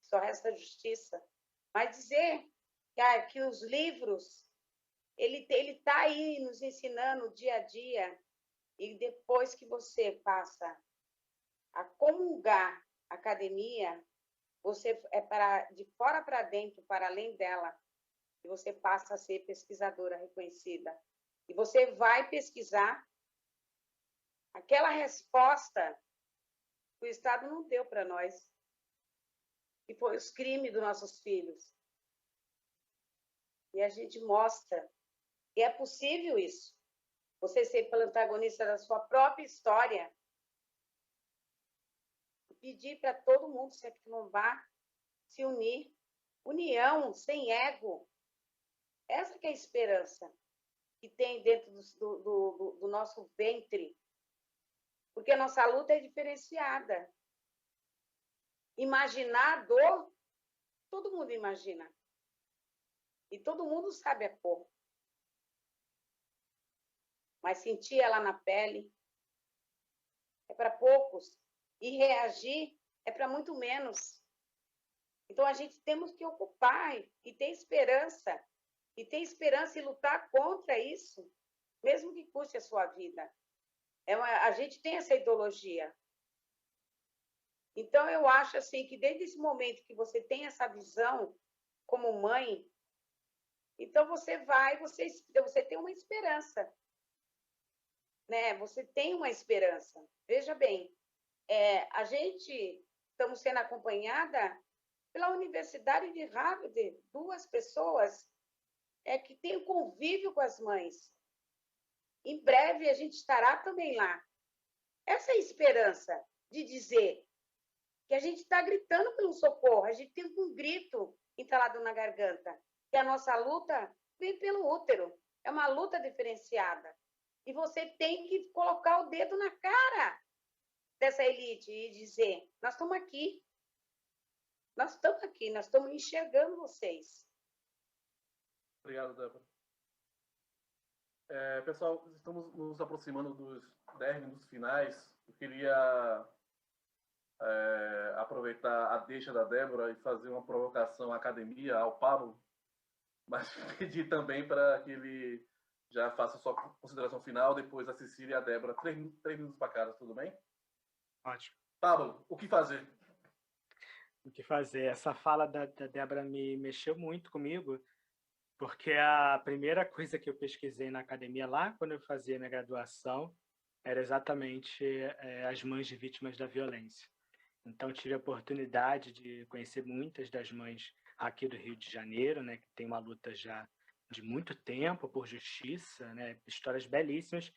só resta a justiça. Mas dizer que os livros, ele está aí nos ensinando dia a dia, e depois que você passa a comungar a academia, você é de fora para dentro, para além dela, e você passa a ser pesquisadora reconhecida. E você vai pesquisar aquela resposta que o Estado não deu para nós, que foi os crimes dos nossos filhos. E a gente mostra que é possível isso. Você ser protagonista da sua própria história. E pedir para todo mundo se aquilombar, se unir. União, sem ego. Essa que é a esperança que tem dentro do nosso ventre. Porque a nossa luta é diferenciada. Imaginar a dor, todo mundo imagina. E todo mundo sabe a cor. Mas sentir ela na pele é para poucos. E reagir é para muito menos. Então, a gente temos que ocupar e ter esperança. E ter esperança e lutar contra isso, mesmo que custe a sua vida. A gente tem essa ideologia. Então, eu acho assim que desde esse momento que você tem essa visão como mãe, então você tem uma esperança. Né? Você tem uma esperança. Veja bem, a gente estamos sendo acompanhada pela Universidade de Harvard, 2 pessoas que têm convívio com as mães. Em breve a gente estará também lá. Essa é a esperança de dizer que a gente está gritando pelo socorro, a gente tem um grito entalado na garganta, que a nossa luta vem pelo útero, é uma luta diferenciada. E você tem que colocar o dedo na cara dessa elite e dizer, nós estamos aqui, nós estamos enxergando vocês.
Obrigado, Débora. Pessoal, estamos nos aproximando dos 10 minutos finais. Eu queria aproveitar a deixa da Débora e fazer uma provocação à academia, ao Pablo, mas pedir também para que ele já faça sua consideração final, depois a Cecília e a Débora. 3 minutos para cada, tudo bem?
Ótimo.
Pablo, o que fazer?
O que fazer? Essa fala da Débora me mexeu muito comigo, porque a primeira coisa que eu pesquisei na academia lá, quando eu fazia minha graduação, era exatamente as mães de vítimas da violência. Então, tive a oportunidade de conhecer muitas das mães aqui do Rio de Janeiro, né, que tem uma luta já de muito tempo por justiça, né, histórias belíssimas,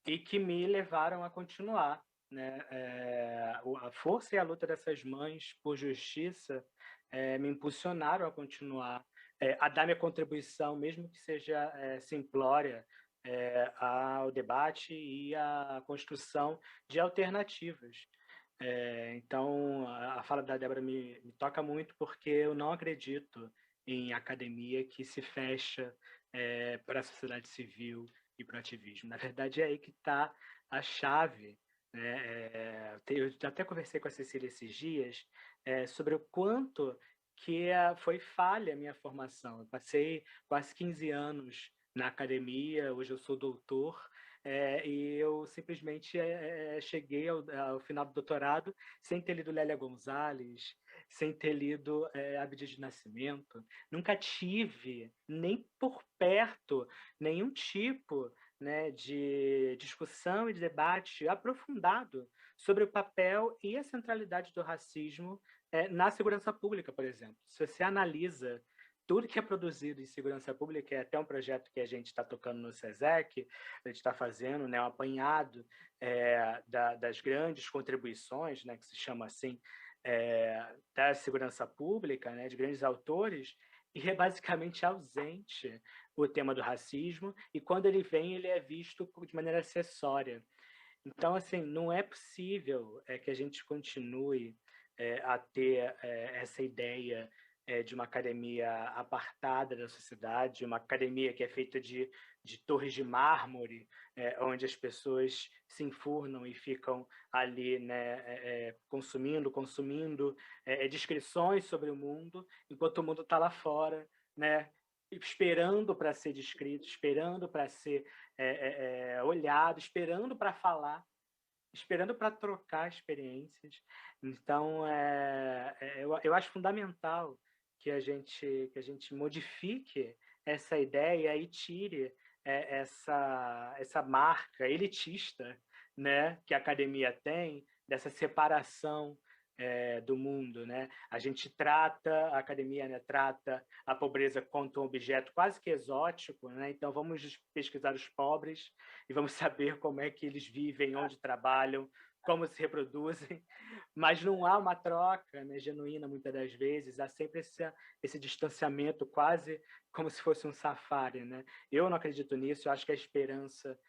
e que me levaram a continuar. Né? A força e a luta dessas mães por justiça me impulsionaram a continuar, a dar minha contribuição, mesmo que seja simplória, ao debate e à construção de alternativas. Então, a fala da Débora me toca muito, porque eu não acredito em academia que se fecha para a sociedade civil e para o ativismo. Na verdade, é aí que está a chave. Né? Eu até conversei com a Cecília esses dias sobre o quanto que foi falha a minha formação. Eu passei quase 15 anos na academia, hoje eu sou doutor, e eu simplesmente cheguei ao final do doutorado sem ter lido Lélia Gonzalez, sem ter lido Abdias de Nascimento. Nunca tive, nem por perto, nenhum tipo, né, de discussão e de debate aprofundado sobre o papel e a centralidade do racismo na segurança pública, por exemplo. Se você analisa tudo que é produzido em segurança pública, é até um projeto que a gente está tocando no SESEC, a gente está fazendo, né, um apanhado das grandes contribuições, né, que se chama assim, da segurança pública, né, de grandes autores, e é basicamente ausente o tema do racismo, e quando ele vem, ele é visto de maneira acessória. Então, assim, não é possível que a gente continue a ter essa ideia de uma academia apartada da sociedade, uma academia que é feita de torres de mármore, onde as pessoas se enfurnam e ficam ali, né, consumindo descrições sobre o mundo, enquanto o mundo está lá fora, né, esperando para ser descrito, esperando para ser olhado, esperando para falar, esperando para trocar experiências. Então, eu acho fundamental que a gente modifique essa ideia e tire essa marca elitista, né, que a academia tem, dessa separação do mundo, né? A academia, né, trata a pobreza quanto um objeto quase que exótico, né? Então vamos pesquisar os pobres e vamos saber como é que eles vivem, onde trabalham, como se reproduzem, mas não há uma troca, né, genuína muitas das vezes, há sempre esse distanciamento quase como se fosse um safari, né? Eu não acredito nisso, eu acho que a esperança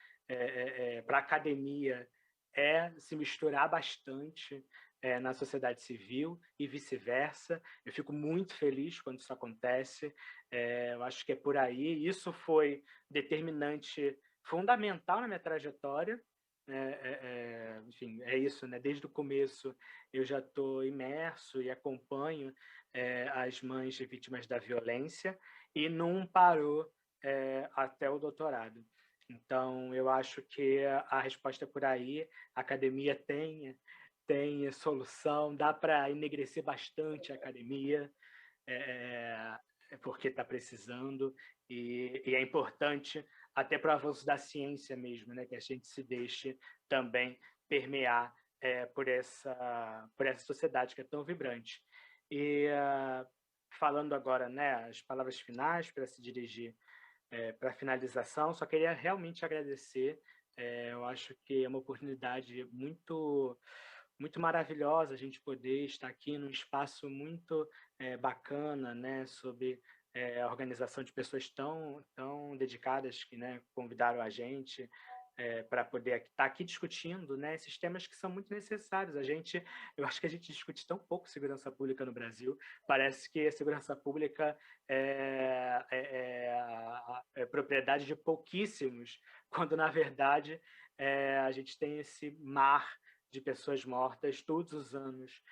para a academia é se misturar bastante na sociedade civil e vice-versa. Eu fico muito feliz quando isso acontece, eu acho que é por aí. Isso foi determinante, fundamental na minha trajetória. Enfim, é isso, né? Desde o começo eu já estou imerso e acompanho as mães de vítimas da violência e não parou até o doutorado. Então, eu acho que a resposta é por aí. A academia tem solução, dá para enegrecer bastante a academia, porque está precisando, e é importante até para o avanço da ciência mesmo, né, que a gente se deixe também permear por essa sociedade que é tão vibrante. E falando agora, né, as palavras finais para se dirigir para a finalização, só queria realmente agradecer. Eu acho que é uma oportunidade muito maravilhosa a gente poder estar aqui num espaço muito bacana, né, sobre a organização de pessoas tão dedicadas que, né, convidaram a gente para poder estar aqui discutindo, né, esses temas que são muito necessários. Eu acho que a gente discute tão pouco segurança pública no Brasil. Parece que a segurança pública é propriedade de pouquíssimos, quando na verdade a gente tem esse mar de pessoas mortas todos os anos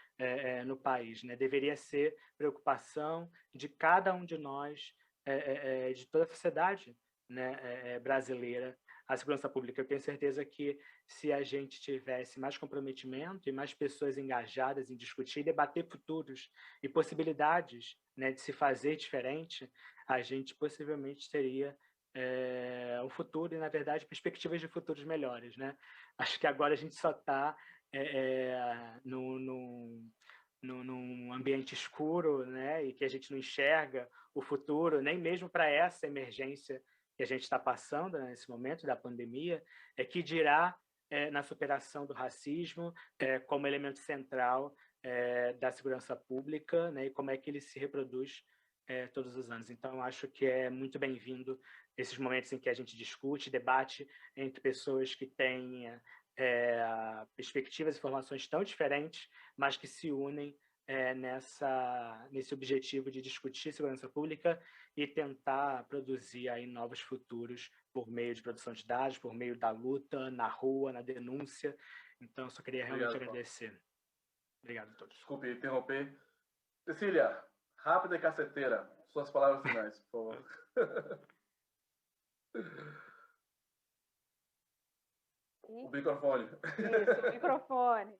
no país, né? Deveria ser preocupação de cada um de nós, de toda a sociedade, né, brasileira, a segurança pública. Eu tenho certeza que se a gente tivesse mais comprometimento e mais pessoas engajadas em discutir e debater futuros e possibilidades, né, de se fazer diferente, a gente possivelmente teria um futuro e, na verdade, perspectivas de futuros melhores, né? Acho que agora a gente só está num ambiente escuro, né, e que a gente não enxerga o futuro, nem mesmo para essa emergência que a gente está passando, né, nesse momento da pandemia, que dirá na superação do racismo como elemento central da segurança pública, né, e como é que ele se reproduz todos os anos. Então, eu acho que é muito bem-vindo esses momentos em que a gente discute, debate entre pessoas que têm perspectivas e formações tão diferentes, mas que se unem nesse objetivo de discutir segurança pública e tentar produzir aí novos futuros por meio de produção de dados, por meio da luta na rua, na denúncia. Então, eu só queria realmente agradecer. Obrigado a todos.
Desculpe interromper. Cecília, rápida e caceteira, suas palavras finais, por favor. O microfone.
Isso, o microfone.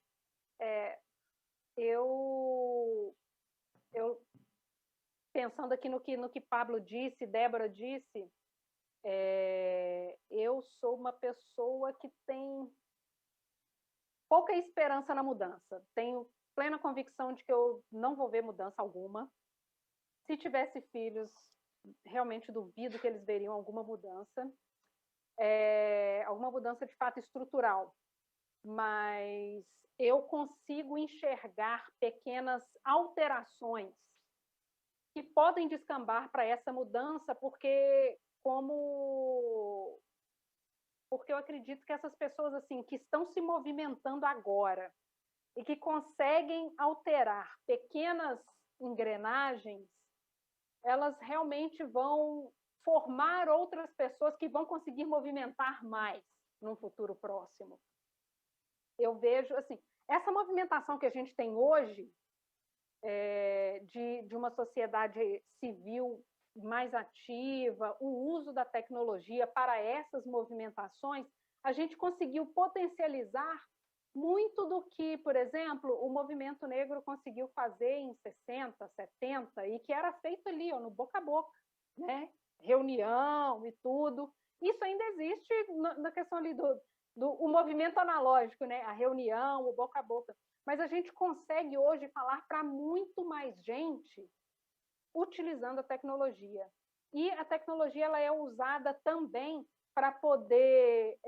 Eu pensando aqui no que Pablo disse, Débora disse, eu sou uma pessoa que tem pouca esperança na mudança. Tenho plena convicção de que eu não vou ver mudança alguma. Se tivesse filhos, realmente duvido que eles veriam alguma mudança. Alguma mudança de fato estrutural. Mas eu consigo enxergar pequenas alterações que podem descambar para essa mudança, porque eu acredito que essas pessoas assim que estão se movimentando agora e que conseguem alterar pequenas engrenagens elas realmente vão formar outras pessoas que vão conseguir movimentar mais num futuro próximo. Eu vejo, assim, essa movimentação que a gente tem hoje, de uma sociedade civil mais ativa, o uso da tecnologia para essas movimentações, a gente conseguiu potencializar muito do que, por exemplo, o movimento negro conseguiu fazer em 60, 70, e que era feito ali, ó, no boca a boca, né? Reunião e tudo. Isso ainda existe na questão ali o movimento analógico, né? A reunião, o boca a boca. Mas a gente consegue hoje falar para muito mais gente utilizando a tecnologia. E a tecnologia ela é usada também para poder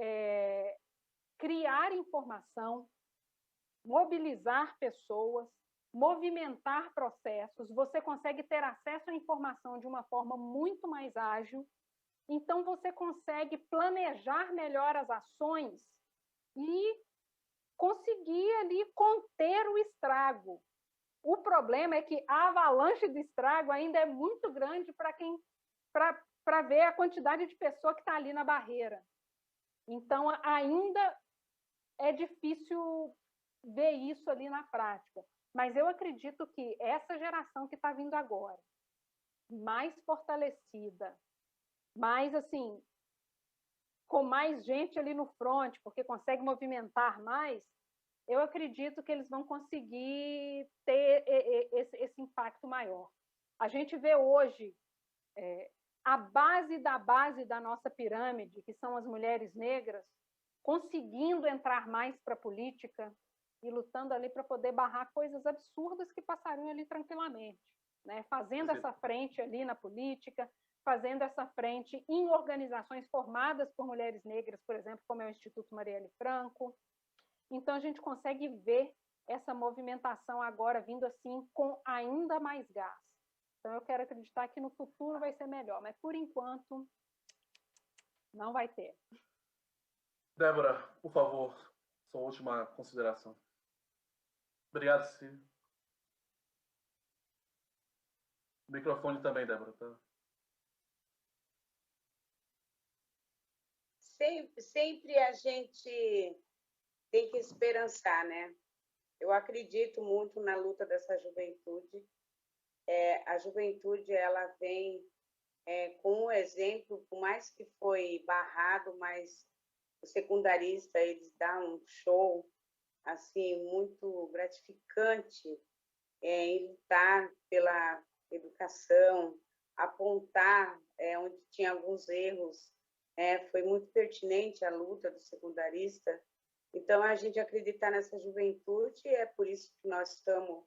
criar informação, mobilizar pessoas, movimentar processos. Você consegue ter acesso à informação de uma forma muito mais ágil. Então, você consegue planejar melhor as ações e conseguir ali conter o estrago. O problema é que a avalanche do estrago ainda é muito grande para ver a quantidade de pessoa que está ali na barreira. Então, ainda é difícil ver isso ali na prática. Mas eu acredito que essa geração que está vindo agora, mais fortalecida, mais assim, com mais gente ali no front, porque consegue movimentar mais, eu acredito que eles vão conseguir ter esse impacto maior. A gente vê hoje a base da nossa pirâmide, que são as mulheres negras, conseguindo entrar mais para a política e lutando ali para poder barrar coisas absurdas que passariam ali tranquilamente, né? Fazendo essa frente ali na política, fazendo essa frente em organizações formadas por mulheres negras, por exemplo, como é o Instituto Marielle Franco. Então, a gente consegue ver essa movimentação agora vindo assim com ainda mais gás. Então, eu quero acreditar que no futuro vai ser melhor, mas, por enquanto, não vai ter.
Débora, por favor, sua última consideração. Obrigado, Cecília. O microfone também, Débora. Tá?
Sempre a gente tem que esperançar, né? Eu acredito muito na luta dessa juventude. A juventude, ela vem com um exemplo, por mais que foi barrado, mas o secundarista, eles dão um show assim, muito gratificante em lutar pela educação, apontar onde tinha alguns erros. Foi muito pertinente a luta do secundarista. Então, a gente acreditar nessa juventude, é por isso que nós estamos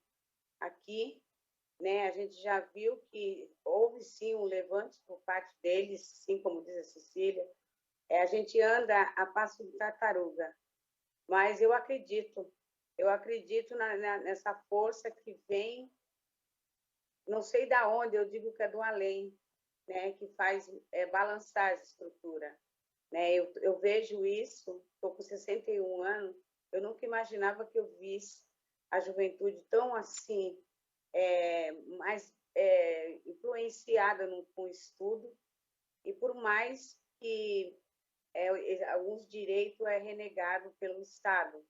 aqui, né? A gente já viu que houve, sim, um levante por parte deles, sim, como diz a Cecília. A gente anda a passo de tartaruga, mas eu acredito nessa força que vem, não sei de onde, eu digo que é do além, né? Que faz balançar essa estrutura. Né? Eu vejo isso, estou com 61 anos, eu nunca imaginava que eu visse a juventude tão assim, mais influenciada com o estudo, e por mais que alguns direitos renegado pelo Estado,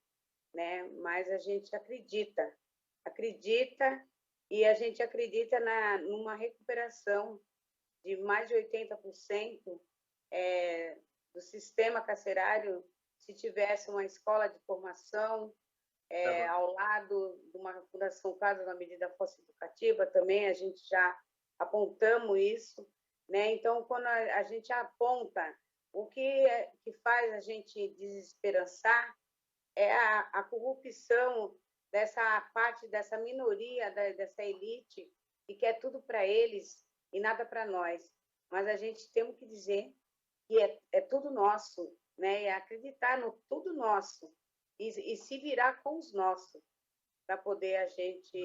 né? Mas a gente acredita, e a gente acredita numa recuperação de mais de 80% do sistema carcerário, se tivesse uma escola de formação ao lado de uma fundação Casa da Medida Socioeducativa, também a gente já apontamos isso, né? Então, quando a gente aponta, o que faz a gente desesperançar é a corrupção dessa parte, dessa minoria, dessa elite, que quer tudo para eles e nada para nós. Mas a gente tem que dizer que é tudo nosso, né? E acreditar no tudo nosso e se virar com os nossos para poder a gente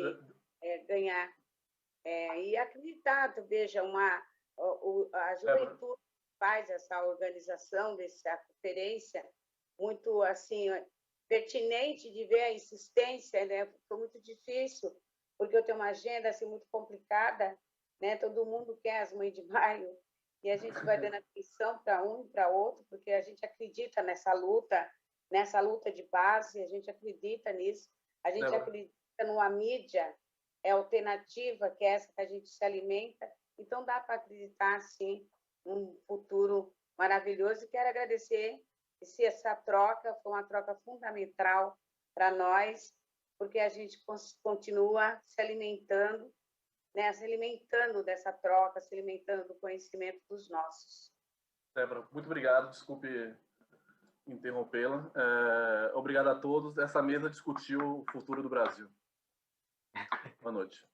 ganhar. E acreditar, veja, a juventude faz essa organização dessa conferência muito assim pertinente de ver a insistência, né? Foi muito difícil, porque eu tenho uma agenda assim muito complicada, né? Todo mundo quer as mães de maio, e a gente vai dando atenção para um e para outro, porque a gente acredita nessa luta de base, a gente acredita nisso, a gente acredita numa mídia alternativa, que é essa que a gente se alimenta, então dá para acreditar, sim, um futuro maravilhoso, e quero agradecer essa troca, foi uma troca fundamental para nós, porque a gente continua se alimentando, né? Se alimentando dessa troca, se alimentando do conhecimento dos nossos.
Débora, muito obrigado, desculpe interrompê-la. Obrigado a todos. Essa mesa discutiu o futuro do Brasil. Boa noite.